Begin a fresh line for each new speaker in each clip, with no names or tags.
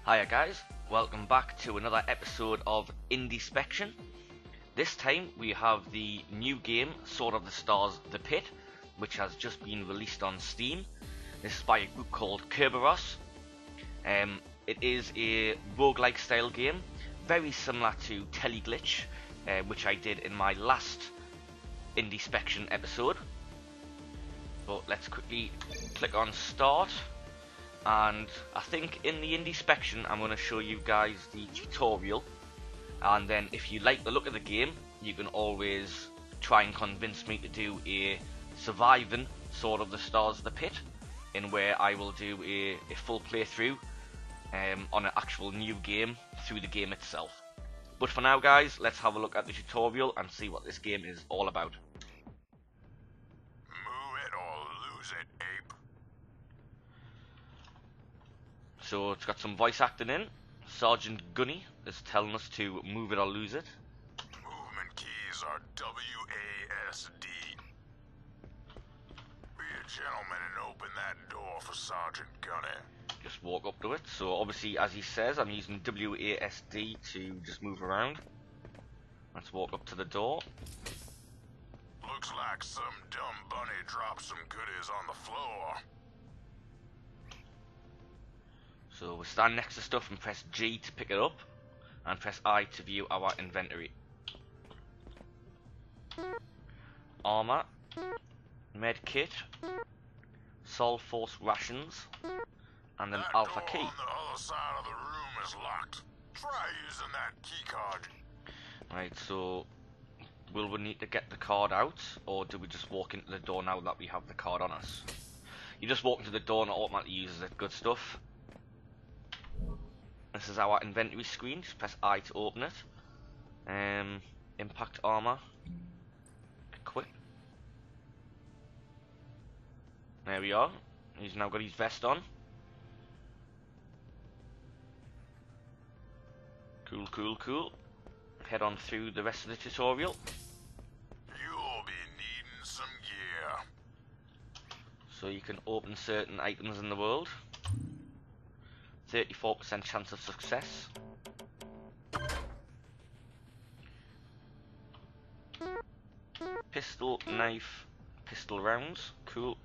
Hiya guys, welcome back to another episode of Indie-spection. This time we have the new game, Sword of the Stars The Pit, which has just been released on Steam. This is by a group called Kerberos. It is a roguelike style game, very similar to Teleglitch, which I did in my last Indie-spection episode. But let's quickly click on start, and I think in the Indie-spection I'm going to show you guys the tutorial, and then if you like the look of the game you can always try and convince me to do a surviving Sword of the Stars The Pit, in where I will do a full playthrough on an actual new game through the game itself. But for now guys, let's have a look at the tutorial and see what this game is all about. So it's got some voice acting in. Sergeant Gunny is telling us to move it or lose it.
Movement keys are WASD. Be a gentleman and open that door for Sergeant Gunny.
Just walk up to it. So obviously, as he says, I'm using WASD to just move around. Let's walk up to the door.
Looks like some dumb bunny dropped some goodies on the floor.
So we stand next to stuff and press G to pick it up, and press I to view our inventory. Armor, med kit, Sol Force rations, and an alpha key.
That door on the other side of the room is locked. Try using that key card.
Right, so will we need to get the card out, or do we just walk into the door now that we have the card on us? You just walk into the door and it automatically uses it. Good stuff. This is our inventory screen. Just press I to open it. Impact armor. Equip. There we are. He's now got his vest on. Cool, cool, cool. Head on through the rest of the tutorial.
You'll be needing some gear.
So you can open certain items in the world. 34% chance of success. Pistol, knife, pistol rounds. Cool.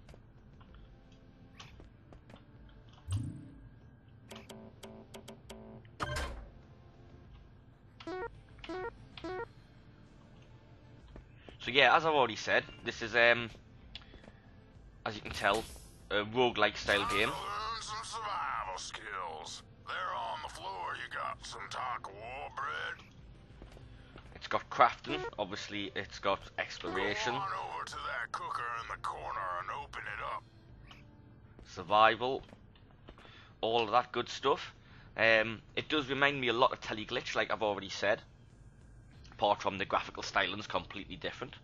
So yeah, as I've already said, this is as you can tell, a roguelike style game.
Learn some survival skills. There on the floor you got some talk war bread.
It's got crafting, obviously it's got exploration.
Go on over to that cooker in the corner and open it up.
Survival, all of that good stuff. It does remind me a lot of Teleglitch, like I've already said. Apart from the graphical styling's completely different.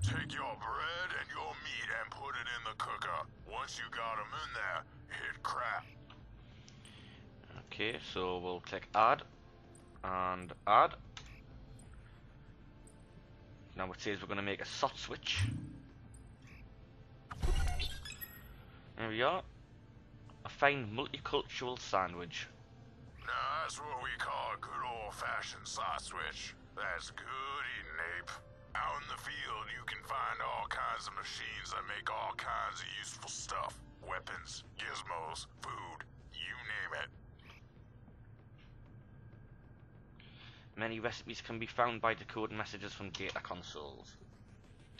Take your bread and your meat and put it in the cooker. Once you got them in there, hit crap.
Okay, so we'll click add and add. Now it says we're going to make a SOT switch. There we are. A fine multicultural sandwich.
Now that's what we call a good old-fashioned SOT switch. That's good eating, ape. Out in the field, you can find all kinds of machines that make all kinds of useful stuff. Weapons, gizmos, food, you name it.
Many recipes can be found by decoding messages from data consoles.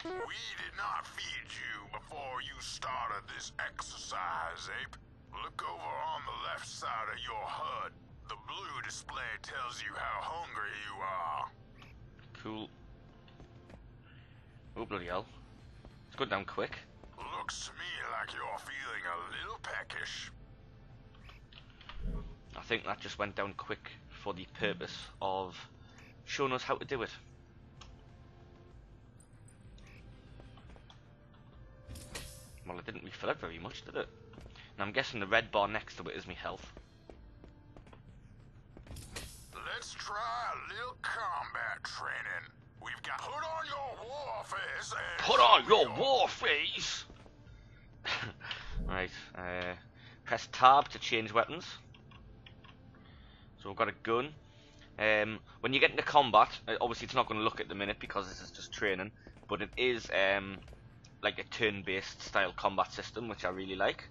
We did not feed you before you started this exercise, ape. Look over on the left side of your HUD. The blue display tells you how hungry you are.
Cool. Oh bloody hell. It's going down quick.
Looks to me like you're feeling a little peckish.
I think that just went down quick for the purpose of showing us how to do it. Well, it didn't refill it very much, did it? And I'm guessing the red bar next to it is my health.
Let's try a little combat training. We've got put on your war face and
Put on your war face! Right, press tab to change weapons. So we've got a gun. When you get into combat, obviously it's not going to look at the minute because this is just training, but it is like a turn-based style combat system, which I really like.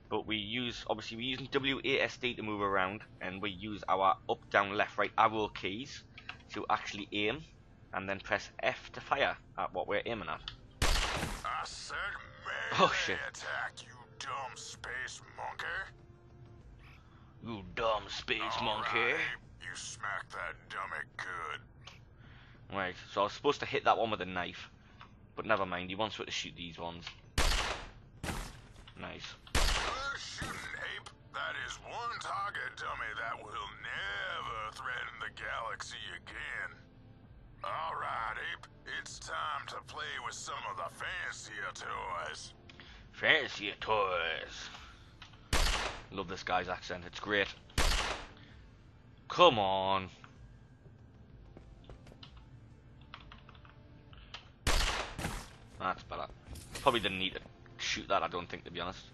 But we're using WASD to move around, and we use our up, down, left, right arrow keys to actually aim, and then press F to fire at what we're aiming at.
I said melee attack, you dumb space monkey.
You dumb space monkey.
Right, you smacked that dummy good.
Right, so I was supposed to hit that one with a knife, but never mind, he wants me to shoot these ones. Nice.
Good shooting, ape. That is one target dummy that will never threaten the galaxy again. Alright, ape, it's time to play with some of the fancier toys.
Fancier toys. Love this guy's accent, it's great. Come on. That's better. Probably didn't need to shoot that, I don't think, to be honest.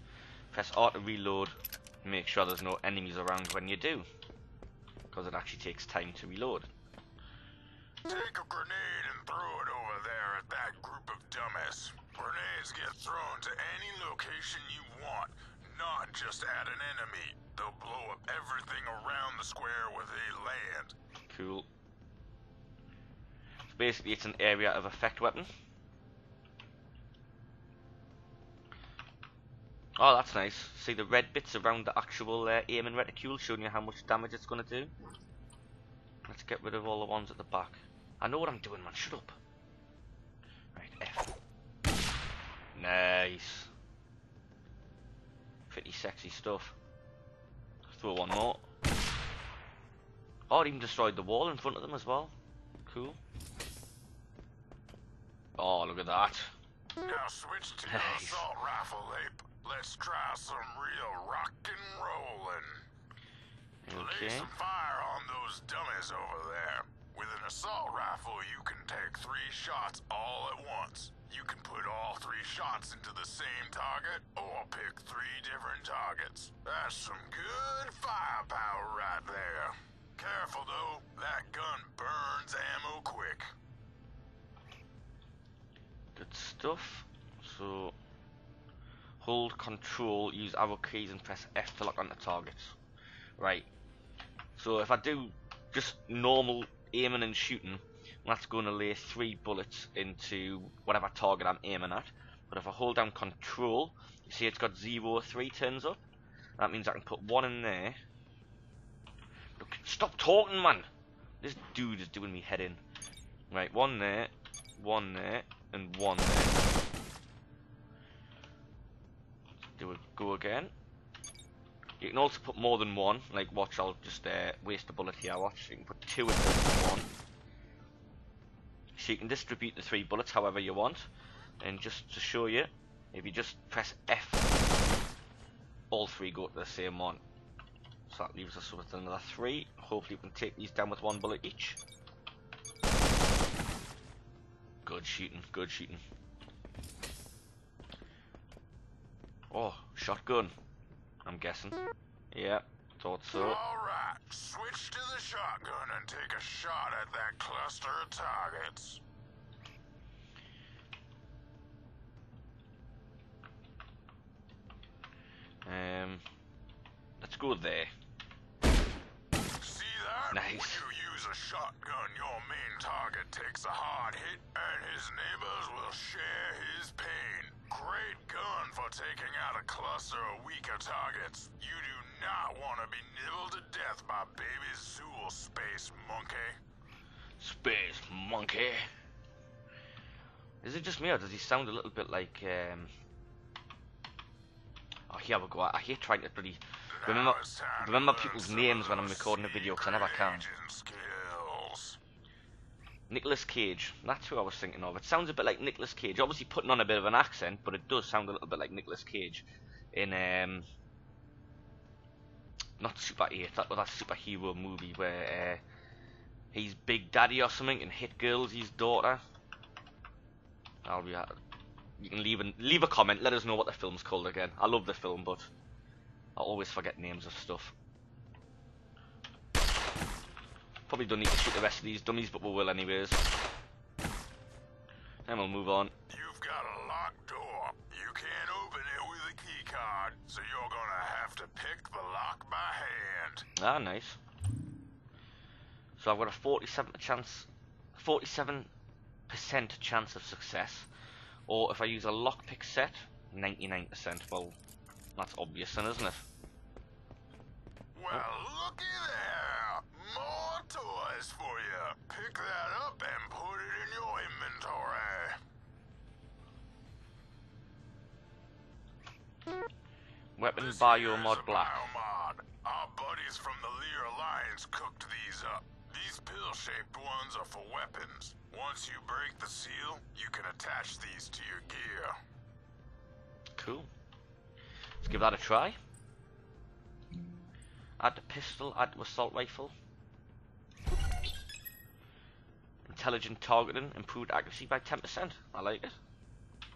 Press R to reload. Make sure there's no enemies around when you do, because it actually takes time to reload.
Take a grenade and throw it over there at that group of dummies. Grenades get thrown to any location you want, not just at an enemy. They'll blow up everything around the square where they land.
Cool. So basically it's an area of effect weapon. Oh, that's nice. See the red bits around the actual aiming reticule showing you how much damage it's going to do. Let's get rid of all the ones at the back. I know what I'm doing, man. Shut up. Right, F. Nice. Pretty sexy stuff. Throw one more. Oh, it even destroyed the wall in front of them as well. Cool. Oh, look at that.
Now switch to your assault rifle, ape. Let's try some real rock and rollin'.
Okay.
Lay some fire on those dummies over there. With an assault rifle, you can take 3 shots all at once. You can put all 3 shots into the same target, or pick 3 different targets. That's some good firepower right there. Careful though, that gun burns ammo quick.
Good stuff. So, hold control, use arrow keys and press F to lock onto targets. Right. So if I do just normal aiming and shooting, that's going to lay 3 bullets into whatever target I'm aiming at. But if I hold down control, you see it's got 0, 3 turns up. That means I can put 1 in there. Look, stop talking, man! This dude is doing me head in. Right, 1 there, 1 there, and 1 there. Do it, go again. You can also put more than 1. Like, watch, I'll just waste a bullet here. Watch, you can put 2 into 1. So you can distribute the 3 bullets however you want. And just to show you, if you just press F, all 3 go to the same one. So that leaves us with another 3. Hopefully we can take these down with 1 bullet each. Good shooting, good shooting. Oh, shotgun, I'm guessing. Yeah, thought so.
Alright, switch to the shotgun and take a shot at that cluster of targets.
Let's go there.
See that?
Nice.
When you use a shotgun, your main target takes a hard hit, and his neighbors will share his pain. Great gun for taking out a cluster of weaker targets. You do not want to be nibbled to death by baby Zool, space monkey.
Space monkey. Is it just me or does he sound a little bit like oh, here we go. I hate trying to bloody remember people's names when I'm recording a video because I never can. Nicolas Cage, that's who I was thinking of. It sounds a bit like Nicolas Cage, obviously putting on a bit of an accent, but it does sound a little bit like Nicolas Cage in not Super 8, that was that superhero movie where he's Big Daddy or something and hit girls, his daughter. I'll be you can leave a comment, let us know what the film's called again. I love the film, but I always forget names of stuff. Probably don't need to shoot the rest of these dummies, but we will anyways. Then we'll move on.
You've got a locked door. You can't open it with a key card, so you're gonna have to pick the lock by hand.
Ah, nice. So I've got a 47% chance of success. Or if I use a lockpick set, 99%. Well, that's obvious then, isn't it?
Well, looky there! More toys for you. Pick that up and put it in your inventory.
Weapon
This
Biomod
here's a
Black.
Biomod. Our buddies from the Lear Alliance cooked these up. These pill-shaped ones are for weapons. Once you break the seal, you can attach these to your gear.
Cool. Let's give that a try. Add to pistol, add to assault rifle. Intelligent targeting, improved accuracy by 10%. I like it.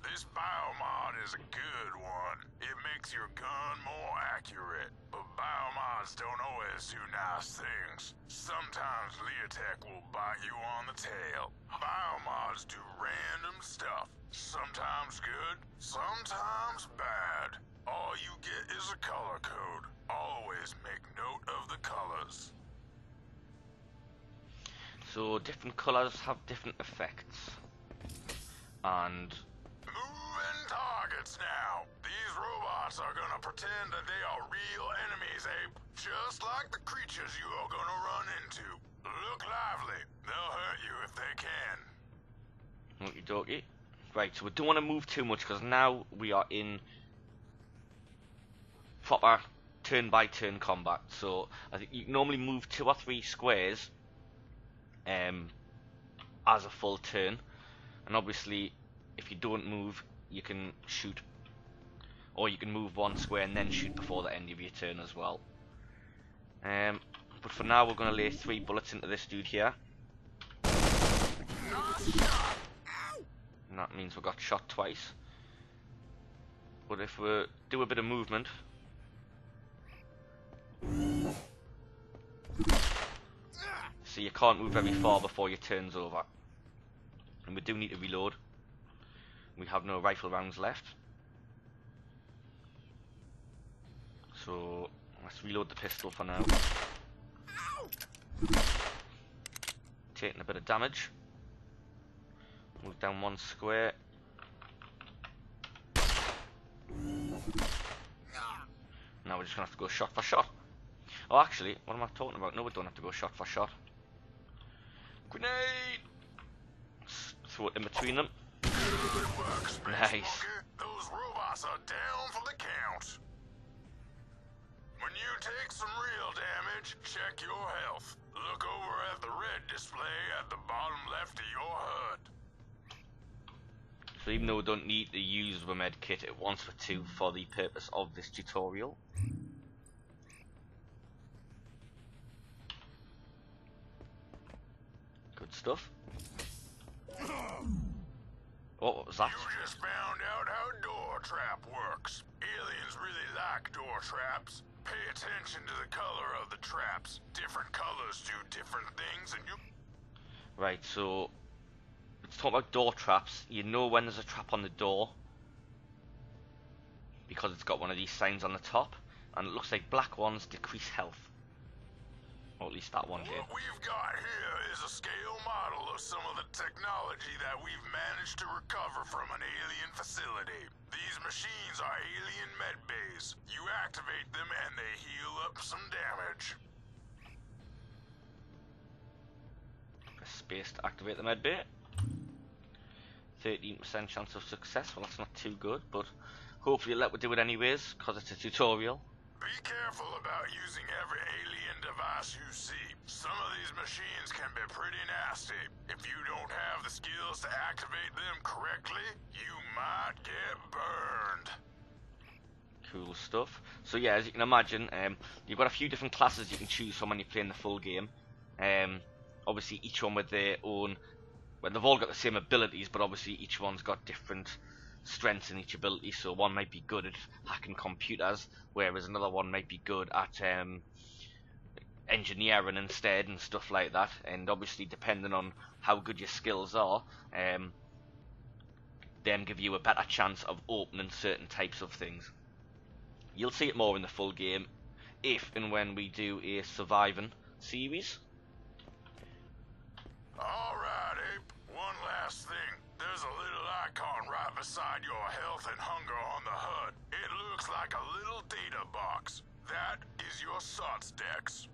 This Biomod is a good one. It makes your gun more accurate, but Biomods don't always do nice things. Sometimes Leotech will bite you on the tail. Biomods do random stuff. Sometimes good, sometimes bad. All you get is a color code. Always make note of the colors.
So different colours have different effects. And
Moving targets now. These robots are gonna pretend that they are real enemies, Abe. Just like the creatures you are gonna run into. Look lively. They'll hurt you if they can.
okie dokie. Right, so we don't want to move too much because now we are in proper turn-by-turn combat. So I think you can normally move 2 or 3 squares as a full turn, and obviously if you don't move you can shoot, or you can move 1 square and then shoot before the end of your turn as well. But for now we're going to lay 3 bullets into this dude here. And that means we got shot twice. But if we do a bit of movement, so you can't move very far before your turn's over. And we do need to reload. We have no rifle rounds left. So let's reload the pistol for now. Taking a bit of damage. Move down 1 square. Now we're just gonna have to go shot for shot. Oh, actually, what am I talking about? No, we don't have to go shot for shot. Grenade! Throw it in between them.
Good work, Space
Nice.
Monkey. Those robots are down for the count. When you take some real damage, check your health. Look over at the red display at the bottom left of your HUD.
So even though we don't need to use the med kit, it wants for 2 for the purpose of this tutorial. Good stuff. Oh, what was that?
You just found out how door trap works. Aliens really like door traps. Pay attention to the color of the traps. Different colors do different things, and you...
Right, so let's talk about door traps. You know when there's a trap on the door because it's got one of these signs on the top, and it looks like black ones decrease health. Or at least that one did.
What we've got here is a scale model of some of the technology that we've managed to recover from an alien facility. These machines are alien med bays. You activate them and they heal up some damage.
Press space to activate the med bay. 13% chance of success. Well, that's not too good, but hopefully let me do it anyways because it's a tutorial.
Be careful about using every alien device you see. Some of these machines can be pretty nasty. If you don't have the skills to activate them correctly, you might get burned.
Cool stuff. So yeah, as you can imagine, you've got a few different classes you can choose from when you're playing the full game. Obviously each one with their own, well, they've all got the same abilities, but obviously each one's got different strengths in each ability. So one might be good at hacking computers, whereas another one might be good at engineering instead and stuff like that. And obviously, depending on how good your skills are, them give you a better chance of opening certain types of things. You'll see it more in the full game if and when we do a surviving series.
Alright, Ape. One last thing. There's a little icon right beside your health and hunger on the HUD. It looks like a little data box. That is your SOTS Dex.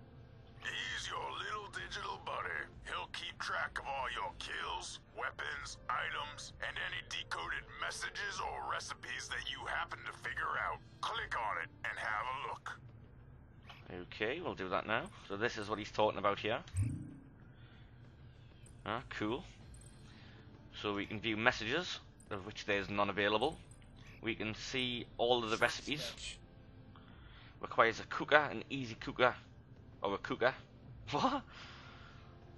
He's your little digital buddy. He'll keep track of all your kills, weapons, items, and any decoded messages or recipes that you happen to figure out. Click on it and have a look.
Okay, we'll do that now. So this is what he's talking about here. Ah, cool. So we can view messages, of which there's none available. We can see all of the recipes. Requires a cooker, an easy cooker, or a cooker. What?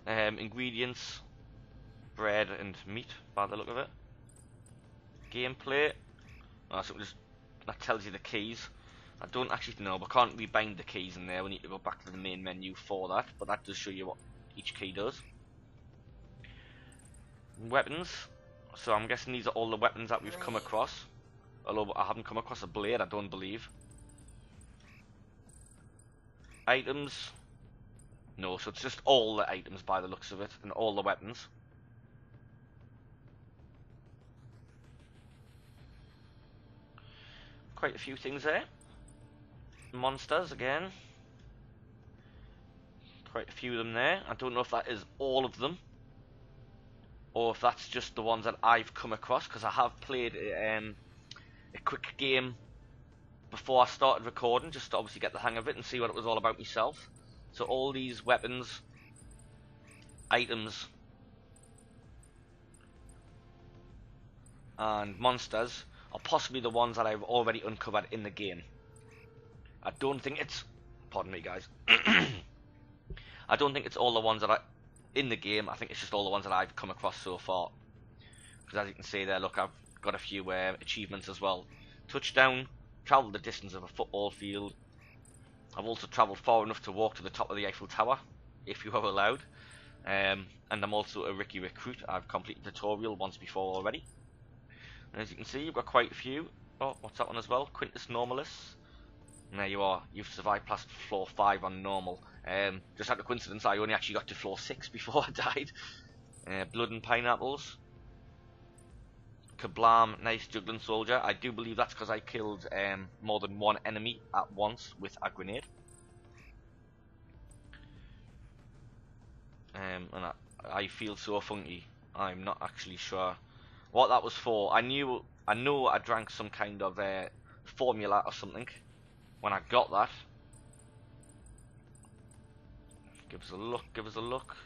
Ingredients, bread and meat, by the look of it. Gameplay. Oh, so that tells you the keys. I don't actually know, but can't rebind the keys in there. We need to go back to the main menu for that, but that does show you what each key does. Weapons. So I'm guessing these are all the weapons that we've come across. Although I haven't come across a blade, I don't believe. Items. No, so it's just all the items by the looks of it, and all the weapons. Quite a few things there. Monsters again. Quite a few of them there. I don't know if that is all of them, or if that's just the ones that I've come across, because I have played a quick game before I started recording, just to obviously get the hang of it and see what it was all about myself. So all these weapons, items, and monsters are possibly the ones that I've already uncovered in the game. I don't think it's, pardon me guys, I don't think it's all the ones that are in the game. I think it's just all the ones that I've come across so far. Because as you can see there, look, I've got a few achievements as well. Touchdown, travel the distance of a football field. I've also travelled far enough to walk to the top of the Eiffel Tower, if you are allowed. And I'm also a Ricky Recruit. I've completed the tutorial once before already. And as you can see, you've got quite a few. Oh, what's that one as well? Quintus Normalis. And there you are. You've survived past floor 5 on normal. Just out of coincidence, I only actually got to floor 6 before I died. Blood and pineapples. Kablam, nice juggling soldier. I do believe that's because I killed more than one enemy at once with a grenade. And I feel so funky. I'm not actually sure what that was for. I know I drank some kind of formula or something when I got that. Give us a look, give us a look.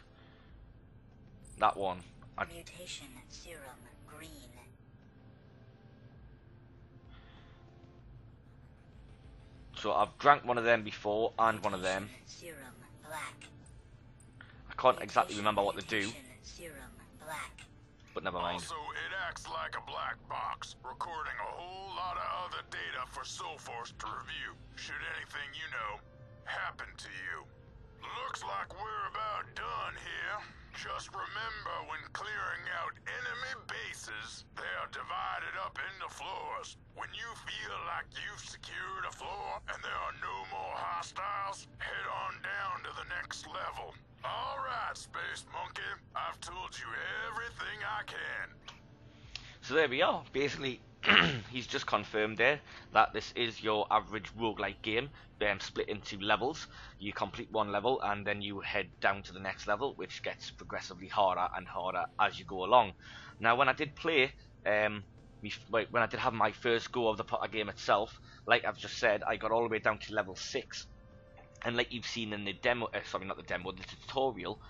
That one.
Mutation serum green.
So I've drank one of them before and one of them.
Serum black.
I can't exactly remember what they do,
Serum black.
but never mind.
Also, it acts like a black box, recording a whole lot of other data for Soulforce to review, should anything you know happen to you. Looks like we're about done here. Just remember, when clearing out enemy bases, they are divided up into floors. When you feel like you've secured a floor and there are no more hostiles, head on down to the next level. Alright, Space Monkey, I've told you everything I can.
So there we are. Basically, he's just confirmed there that this is your average roguelike game, split into levels. You complete one level and then you head down to the next level, which gets progressively harder and harder as you go along. Now, when I did play, when I did have my first go of the game itself, like I've just said, I got all the way down to level 6. And like you've seen in the demo, sorry, not the demo, the tutorial,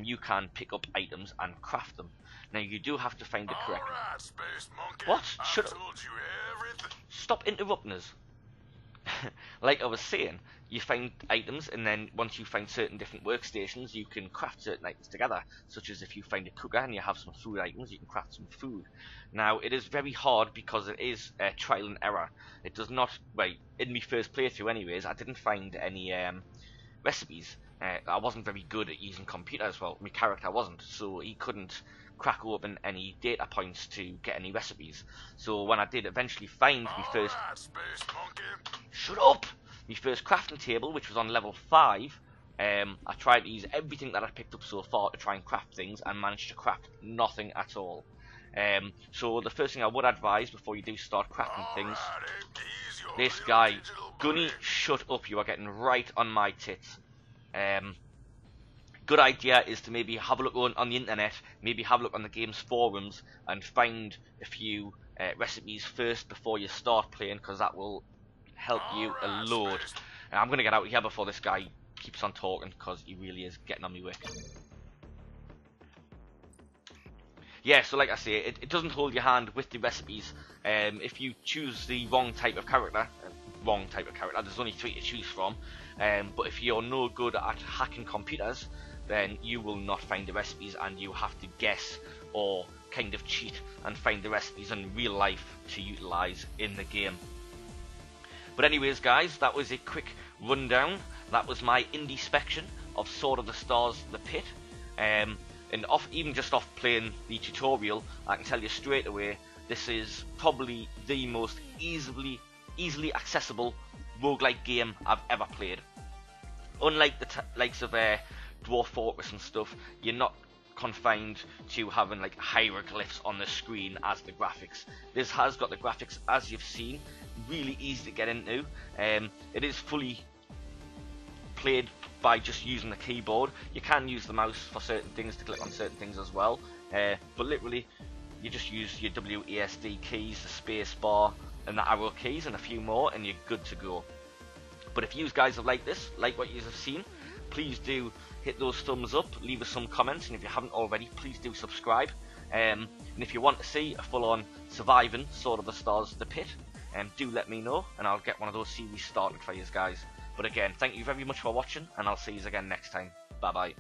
you can pick up items and craft them. Now you do have to find the correct.
Alright, Space Monkey.
What?
I've told you everything.
Stop interrupting us. Like I was saying, you find items, and then once you find certain different workstations, you can craft certain items together. Such as if you find a cooker and you have some food items, you can craft some food. Now, it is very hard because it is trial and error. It does not, in my first playthrough anyways, I didn't find any recipes. I wasn't very good at using computers. Well, my character wasn't, so he couldn't crack open any data points to get any recipes. So when I did eventually find my first...
Alright, Space Monkey.
Shut up! My first crafting table, which was on level 5, I tried to use everything that I picked up so far to try and craft things, and managed to craft nothing at all. So the first thing I would advise before you do start crafting things...
Alright, ease your
This
little
guy,
digital
Gunny,
buddy.
shut up, you are getting right on my tits. Good idea is to maybe have a look on the internet, maybe have a look on the game's forums, and find a few recipes first before you start playing, because that will help you a
Alright,
load.
Space.
I'm going to get out of here before this guy keeps on talking, because he really is getting on me wick. Yeah, so like I say, it doesn't hold your hand with the recipes. If you choose the wrong type of character, there's only 3 to choose from, but if you're no good at hacking computers, then you will not find the recipes, and you have to guess or kind of cheat and find the recipes in real life to utilise in the game. But anyways guys, that was a quick rundown. That was my Indie-spection of Sword of the Stars The Pit. And even just off playing the tutorial, I can tell you straight away, this is probably the most easily accessible roguelike game I've ever played. Unlike the likes of Dwarf Fortress and stuff, you're not confined to having like hieroglyphs on the screen as the graphics. This has got the graphics as you've seen, really easy to get into. It is fully played by just using the keyboard. You can use the mouse for certain things, to click on certain things as well, but literally you just use your WASD keys, the space bar and the arrow keys and a few more, and you're good to go. But if you guys have liked this, like what you have seen, please do hit those thumbs up, leave us some comments, and if you haven't already, please do subscribe. And if you want to see a full-on surviving Sword of the Stars The Pit, do let me know, and I'll get one of those series started for you guys. But again, thank you very much for watching, and I'll see you again next time. Bye bye.